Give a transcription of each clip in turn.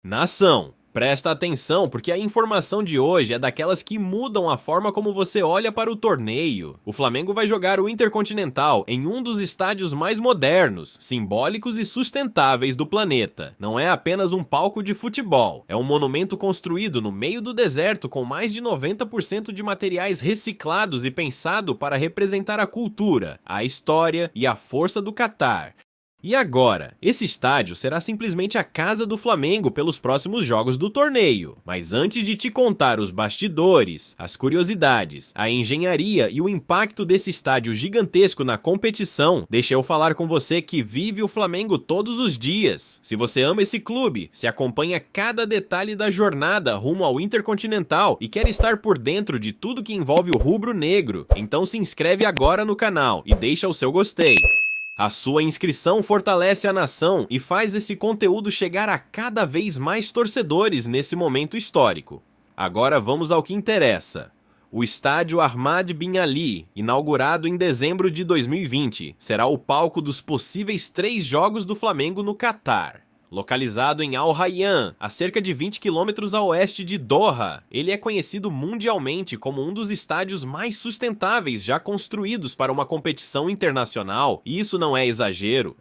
Nação, presta atenção porque a informação de hoje é daquelas que mudam a forma como você olha para o torneio. O Flamengo vai jogar o Intercontinental em um dos estádios mais modernos, simbólicos e sustentáveis do planeta. Não é apenas um palco de futebol, é um monumento construído no meio do deserto com mais de 90% de materiais reciclados e pensado para representar a cultura, a história e a força do Catar. E agora, esse estádio será simplesmente a casa do Flamengo pelos próximos jogos do torneio. Mas antes de te contar os bastidores, as curiosidades, a engenharia e o impacto desse estádio gigantesco na competição, deixa eu falar com você que vive o Flamengo todos os dias. Se você ama esse clube, se acompanha cada detalhe da jornada rumo ao Intercontinental e quer estar por dentro de tudo que envolve o rubro-negro, então se inscreve agora no canal e deixa o seu gostei. A sua inscrição fortalece a nação e faz esse conteúdo chegar a cada vez mais torcedores nesse momento histórico. Agora vamos ao que interessa. O estádio Ahmad Bin Ali, inaugurado em dezembro de 2020, será o palco dos possíveis 3 jogos do Flamengo no Catar. Localizado em Al Rayyan, a cerca de 20 quilômetros a oeste de Doha, ele é conhecido mundialmente como um dos estádios mais sustentáveis já construídos para uma competição internacional, e isso não é exagero.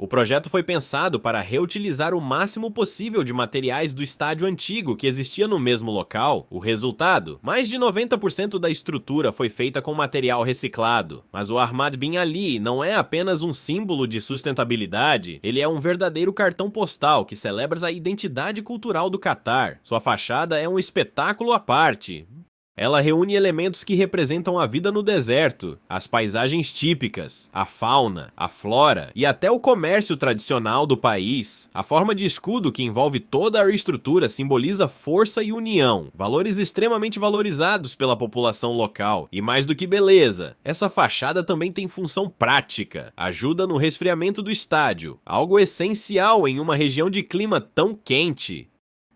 O projeto foi pensado para reutilizar o máximo possível de materiais do estádio antigo que existia no mesmo local. O resultado? Mais de 90% da estrutura foi feita com material reciclado. Mas o Ahmad Bin Ali não é apenas um símbolo de sustentabilidade, ele é um verdadeiro cartão postal que celebra a identidade cultural do Catar. Sua fachada é um espetáculo à parte. Ela reúne elementos que representam a vida no deserto, as paisagens típicas, a fauna, a flora e até o comércio tradicional do país. A forma de escudo que envolve toda a estrutura simboliza força e união, valores extremamente valorizados pela população local. E mais do que beleza, essa fachada também tem função prática, ajuda no resfriamento do estádio, algo essencial em uma região de clima tão quente.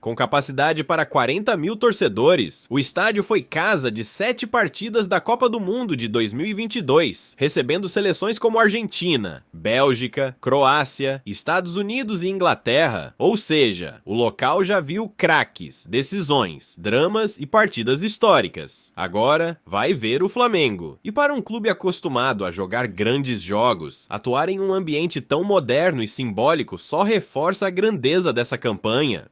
Com capacidade para 40 mil torcedores, o estádio foi casa de 7 partidas da Copa do Mundo de 2022, recebendo seleções como Argentina, Bélgica, Croácia, Estados Unidos e Inglaterra. Ou seja, o local já viu craques, decisões, dramas e partidas históricas. Agora, vai ver o Flamengo. E para um clube acostumado a jogar grandes jogos, atuar em um ambiente tão moderno e simbólico só reforça a grandeza dessa campanha.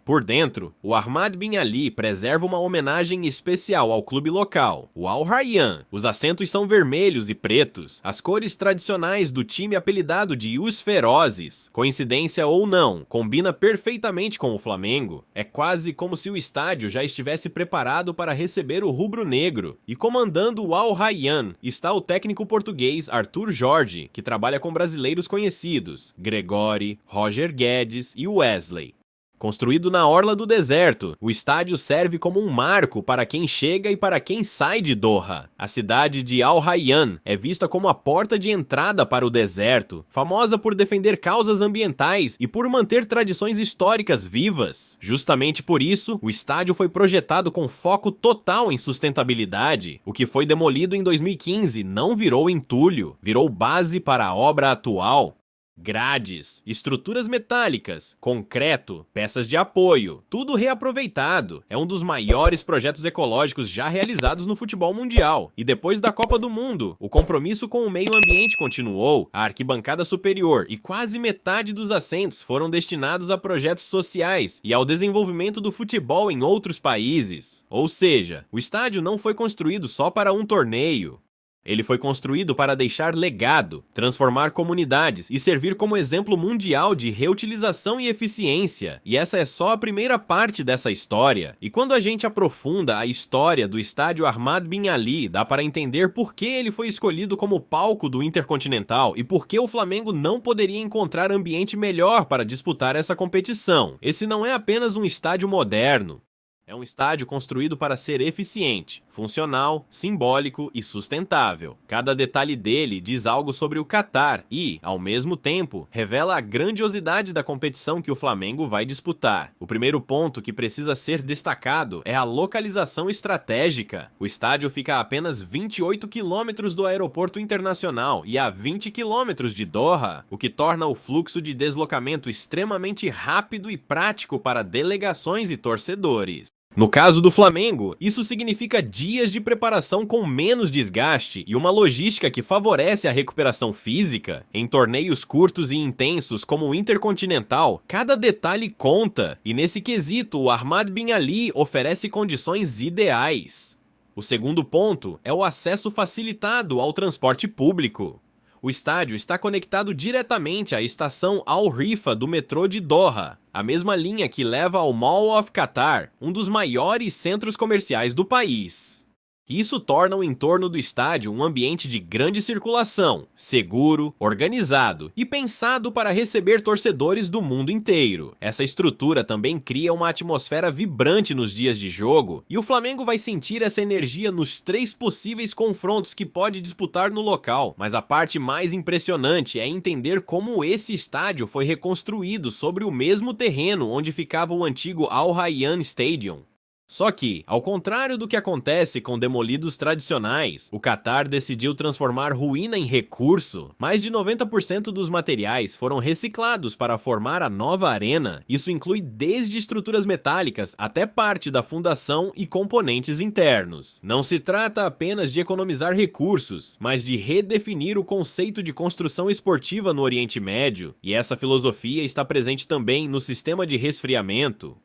Por dentro, o Ahmad Bin Ali preserva uma homenagem especial ao clube local, o Al Rayyan. Os assentos são vermelhos e pretos, as cores tradicionais do time apelidado de Os Ferozes. Coincidência ou não, combina perfeitamente com o Flamengo. É quase como se o estádio já estivesse preparado para receber o rubro-negro. E comandando o Al Rayyan está o técnico português Arthur Jorge, que trabalha com brasileiros conhecidos, Gregório, Roger Guedes e Wesley. Construído na orla do deserto, o estádio serve como um marco para quem chega e para quem sai de Doha. A cidade de Al Rayyan é vista como a porta de entrada para o deserto, famosa por defender causas ambientais e por manter tradições históricas vivas. Justamente por isso, o estádio foi projetado com foco total em sustentabilidade. O que foi demolido em 2015 não virou entulho, virou base para a obra atual. Grades, estruturas metálicas, concreto, peças de apoio, tudo reaproveitado. É um dos maiores projetos ecológicos já realizados no futebol mundial. E depois da Copa do Mundo, o compromisso com o meio ambiente continuou. A arquibancada superior e quase metade dos assentos foram destinados a projetos sociais e ao desenvolvimento do futebol em outros países. Ou seja, o estádio não foi construído só para um torneio. Ele foi construído para deixar legado, transformar comunidades e servir como exemplo mundial de reutilização e eficiência. E essa é só a primeira parte dessa história. E quando a gente aprofunda a história do estádio Ahmad Bin Ali, dá para entender por que ele foi escolhido como palco do Intercontinental e por que o Flamengo não poderia encontrar ambiente melhor para disputar essa competição. Esse não é apenas um estádio moderno. É um estádio construído para ser eficiente, funcional, simbólico e sustentável. Cada detalhe dele diz algo sobre o Catar e, ao mesmo tempo, revela a grandiosidade da competição que o Flamengo vai disputar. O primeiro ponto que precisa ser destacado é a localização estratégica. O estádio fica a apenas 28 quilômetros do aeroporto internacional e a 20 quilômetros de Doha, o que torna o fluxo de deslocamento extremamente rápido e prático para delegações e torcedores. No caso do Flamengo, isso significa dias de preparação com menos desgaste e uma logística que favorece a recuperação física. Em torneios curtos e intensos como o Intercontinental, cada detalhe conta, e nesse quesito o Ahmad Bin Ali oferece condições ideais. O segundo ponto é o acesso facilitado ao transporte público. O estádio está conectado diretamente à estação Al Rifa do metrô de Doha, a mesma linha que leva ao Mall of Qatar, um dos maiores centros comerciais do país. Isso torna o entorno do estádio um ambiente de grande circulação, seguro, organizado e pensado para receber torcedores do mundo inteiro. Essa estrutura também cria uma atmosfera vibrante nos dias de jogo, e o Flamengo vai sentir essa energia nos 3 possíveis confrontos que pode disputar no local. Mas a parte mais impressionante é entender como esse estádio foi reconstruído sobre o mesmo terreno onde ficava o antigo Al Rayyan Stadium. Só que, ao contrário do que acontece com demolidos tradicionais, o Qatar decidiu transformar ruína em recurso. Mais de 90% dos materiais foram reciclados para formar a nova arena. Isso inclui desde estruturas metálicas até parte da fundação e componentes internos. Não se trata apenas de economizar recursos, mas de redefinir o conceito de construção esportiva no Oriente Médio, e essa filosofia está presente também no sistema de resfriamento.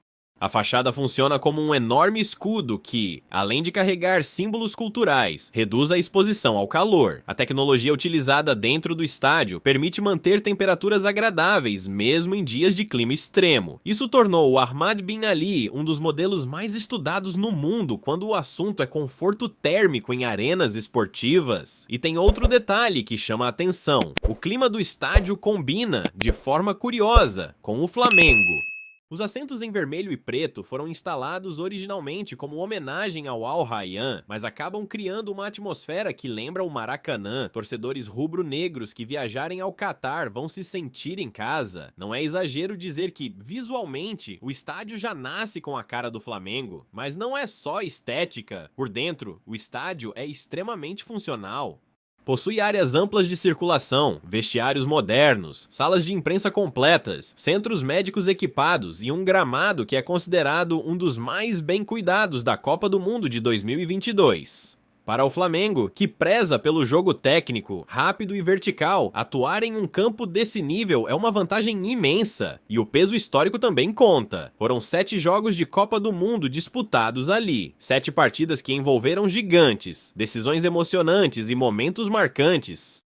A fachada funciona como um enorme escudo que, além de carregar símbolos culturais, reduz a exposição ao calor. A tecnologia utilizada dentro do estádio permite manter temperaturas agradáveis, mesmo em dias de clima extremo. Isso tornou o Ahmad Bin Ali um dos modelos mais estudados no mundo quando o assunto é conforto térmico em arenas esportivas. E tem outro detalhe que chama a atenção: o clima do estádio combina, de forma curiosa, com o Flamengo. Os assentos em vermelho e preto foram instalados originalmente como homenagem ao Al Rayyan, mas acabam criando uma atmosfera que lembra o Maracanã. Torcedores rubro-negros que viajarem ao Catar vão se sentir em casa. Não é exagero dizer que, visualmente, o estádio já nasce com a cara do Flamengo. Mas não é só estética. Por dentro, o estádio é extremamente funcional. Possui áreas amplas de circulação, vestiários modernos, salas de imprensa completas, centros médicos equipados e um gramado que é considerado um dos mais bem cuidados da Copa do Mundo de 2022. Para o Flamengo, que preza pelo jogo técnico, rápido e vertical, atuar em um campo desse nível é uma vantagem imensa, e o peso histórico também conta. Foram 7 jogos de Copa do Mundo disputados ali, 7 partidas que envolveram gigantes, decisões emocionantes e momentos marcantes.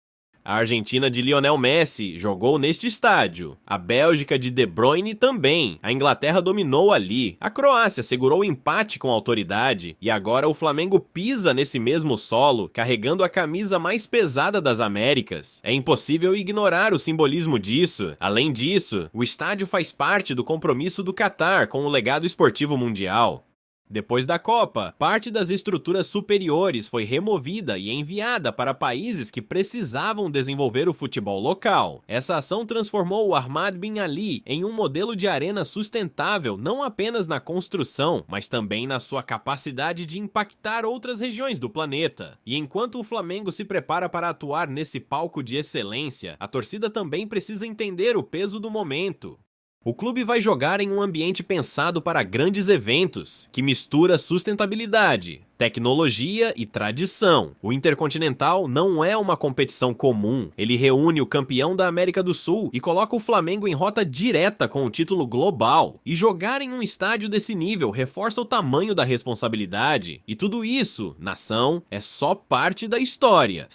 A Argentina de Lionel Messi jogou neste estádio. A Bélgica de De Bruyne também. A Inglaterra dominou ali. A Croácia segurou o empate com autoridade. E agora o Flamengo pisa nesse mesmo solo, carregando a camisa mais pesada das Américas. É impossível ignorar o simbolismo disso. Além disso, o estádio faz parte do compromisso do Catar com o legado esportivo mundial. Depois da Copa, parte das estruturas superiores foi removida e enviada para países que precisavam desenvolver o futebol local. Essa ação transformou o Ahmad Bin Ali em um modelo de arena sustentável não apenas na construção, mas também na sua capacidade de impactar outras regiões do planeta. E enquanto o Flamengo se prepara para atuar nesse palco de excelência, a torcida também precisa entender o peso do momento. O clube vai jogar em um ambiente pensado para grandes eventos, que mistura sustentabilidade, tecnologia e tradição. O Intercontinental não é uma competição comum, ele reúne o campeão da América do Sul e coloca o Flamengo em rota direta com o título global. E jogar em um estádio desse nível reforça o tamanho da responsabilidade. E tudo isso, nação, é só parte da história.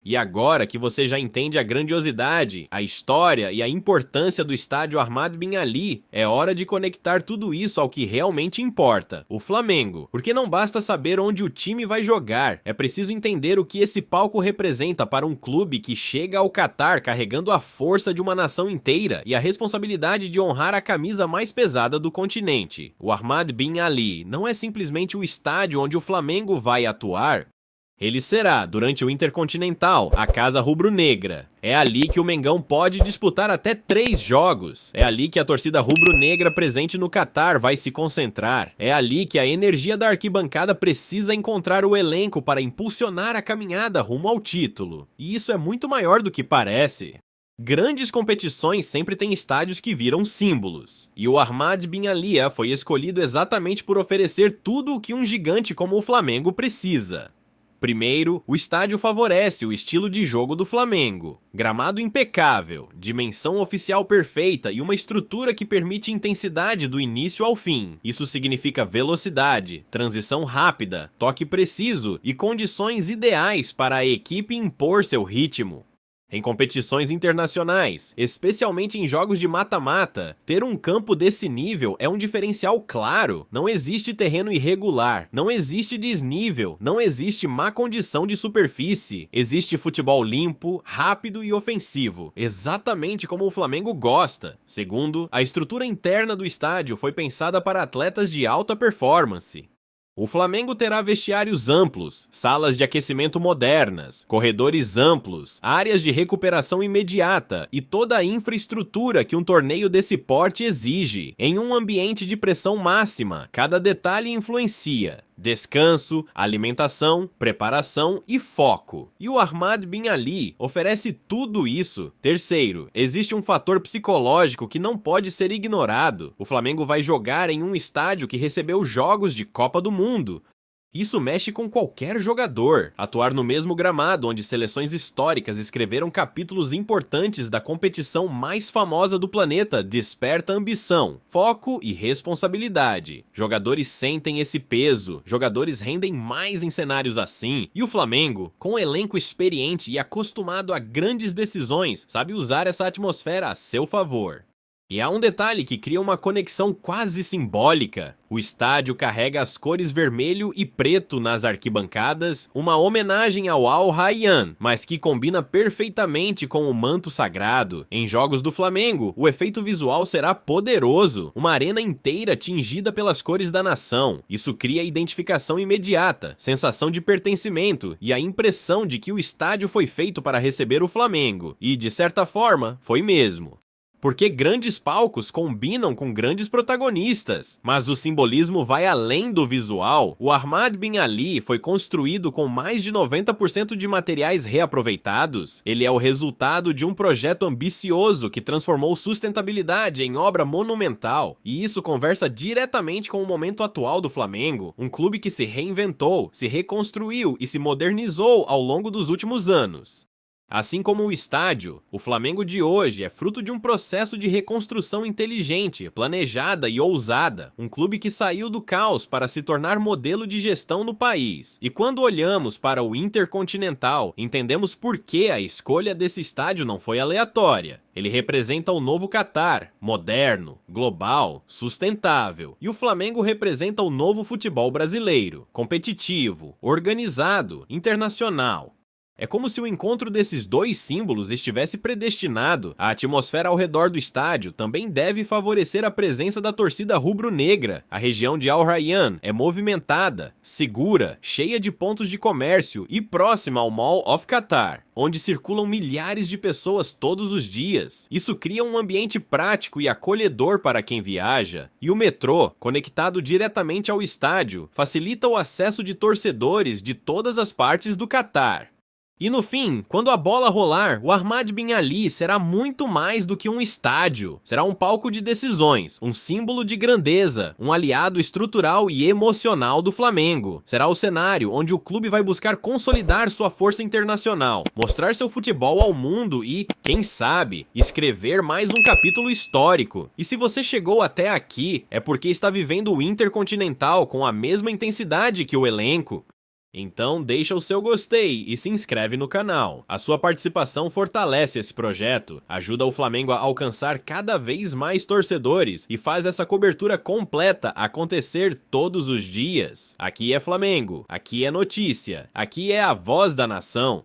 E agora que você já entende a grandiosidade, a história e a importância do estádio Ahmad Bin Ali, é hora de conectar tudo isso ao que realmente importa, o Flamengo. Porque não basta saber onde o time vai jogar, é preciso entender o que esse palco representa para um clube que chega ao Catar carregando a força de uma nação inteira e a responsabilidade de honrar a camisa mais pesada do continente. O Ahmad Bin Ali não é simplesmente o estádio onde o Flamengo vai atuar. Ele será, durante o Intercontinental, a Casa Rubro-Negra. É ali que o Mengão pode disputar até 3 jogos. É ali que a torcida rubro-negra presente no Catar vai se concentrar. É ali que a energia da arquibancada precisa encontrar o elenco para impulsionar a caminhada rumo ao título. E isso é muito maior do que parece. Grandes competições sempre têm estádios que viram símbolos. E o Ahmad Bin Ali foi escolhido exatamente por oferecer tudo o que um gigante como o Flamengo precisa. Primeiro, o estádio favorece o estilo de jogo do Flamengo. Gramado impecável, dimensão oficial perfeita e uma estrutura que permite intensidade do início ao fim. Isso significa velocidade, transição rápida, toque preciso e condições ideais para a equipe impor seu ritmo. Em competições internacionais, especialmente em jogos de mata-mata, ter um campo desse nível é um diferencial claro. Não existe terreno irregular, não existe desnível, não existe má condição de superfície. Existe futebol limpo, rápido e ofensivo, exatamente como o Flamengo gosta. Segundo, a estrutura interna do estádio foi pensada para atletas de alta performance. O Flamengo terá vestiários amplos, salas de aquecimento modernas, corredores amplos, áreas de recuperação imediata e toda a infraestrutura que um torneio desse porte exige. Em um ambiente de pressão máxima, cada detalhe influencia. Descanso, alimentação, preparação e foco. E o Ahmad Bin Ali oferece tudo isso. Terceiro, existe um fator psicológico que não pode ser ignorado. O Flamengo vai jogar em um estádio que recebeu jogos de Copa do Mundo. Isso mexe com qualquer jogador. Atuar no mesmo gramado onde seleções históricas escreveram capítulos importantes da competição mais famosa do planeta desperta ambição, foco e responsabilidade. Jogadores sentem esse peso, jogadores rendem mais em cenários assim, e o Flamengo, com um elenco experiente e acostumado a grandes decisões, sabe usar essa atmosfera a seu favor. E há um detalhe que cria uma conexão quase simbólica. O estádio carrega as cores vermelho e preto nas arquibancadas, uma homenagem ao Al Rayyan, mas que combina perfeitamente com o manto sagrado. Em jogos do Flamengo, o efeito visual será poderoso, uma arena inteira tingida pelas cores da nação. Isso cria identificação imediata, sensação de pertencimento e a impressão de que o estádio foi feito para receber o Flamengo. E, de certa forma, foi mesmo. Porque grandes palcos combinam com grandes protagonistas. Mas o simbolismo vai além do visual. O Ahmad Bin Ali foi construído com mais de 90% de materiais reaproveitados. Ele é o resultado de um projeto ambicioso que transformou sustentabilidade em obra monumental. E isso conversa diretamente com o momento atual do Flamengo, um clube que se reinventou, se reconstruiu e se modernizou ao longo dos últimos anos. Assim como o estádio, o Flamengo de hoje é fruto de um processo de reconstrução inteligente, planejada e ousada. Um clube que saiu do caos para se tornar modelo de gestão no país. E quando olhamos para o Intercontinental, entendemos por que a escolha desse estádio não foi aleatória. Ele representa o novo Catar, moderno, global, sustentável. E o Flamengo representa o novo futebol brasileiro, competitivo, organizado, internacional. É como se o encontro desses dois símbolos estivesse predestinado. A atmosfera ao redor do estádio também deve favorecer a presença da torcida rubro-negra. A região de Al Rayyan é movimentada, segura, cheia de pontos de comércio e próxima ao Mall of Qatar, onde circulam milhares de pessoas todos os dias. Isso cria um ambiente prático e acolhedor para quem viaja. E o metrô, conectado diretamente ao estádio, facilita o acesso de torcedores de todas as partes do Catar. E no fim, quando a bola rolar, o Ahmad Bin Ali será muito mais do que um estádio. Será um palco de decisões, um símbolo de grandeza, um aliado estrutural e emocional do Flamengo. Será o cenário onde o clube vai buscar consolidar sua força internacional, mostrar seu futebol ao mundo e, quem sabe, escrever mais um capítulo histórico. E se você chegou até aqui, é porque está vivendo o Intercontinental com a mesma intensidade que o elenco. Então deixa o seu gostei e se inscreve no canal. A sua participação fortalece esse projeto, ajuda o Flamengo a alcançar cada vez mais torcedores e faz essa cobertura completa acontecer todos os dias. Aqui é Flamengo, aqui é notícia, aqui é a voz da nação.